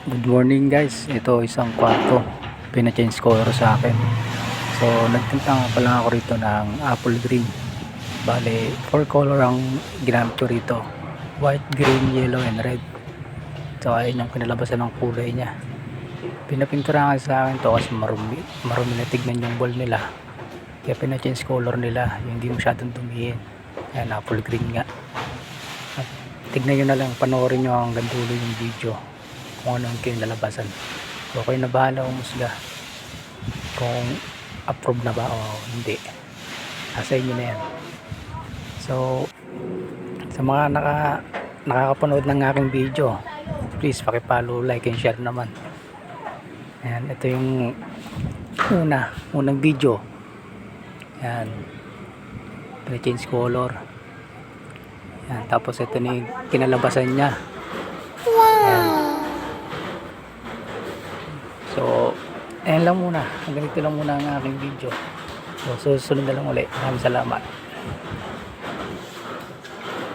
Good morning guys, ito isang kwarto pina-change color sa akin. So nagtinta nga pala ako rito ng apple green. Bale 4 color ang ginamit ko rito: white, green, yellow and red. So ayun yung kinalabasan ng kulay niya. Pinapinturahan sa akin to kasi marumi na tignan yung wall nila, kaya pina-change color nila yung hindi masyadong dumihin. Ayan, apple green nga. At tignan nyo na lang, panoorin nyo hanggang dulo yung video kung ano ang kinalabasan. So kayo na bahala umusga kung approve na ba o hindi. Nasa inyo na yan. So sa mga nakakapanood ng aking video, please pakipollow, like and share naman. Ayan, ito yung unang video. Ayan, change color. Ayan, tapos ito na yung kinalabasan niya. Ayan. So ayan lang muna, ganito lang muna ang aking video. So susunod na lang ulit. Maraming salamat.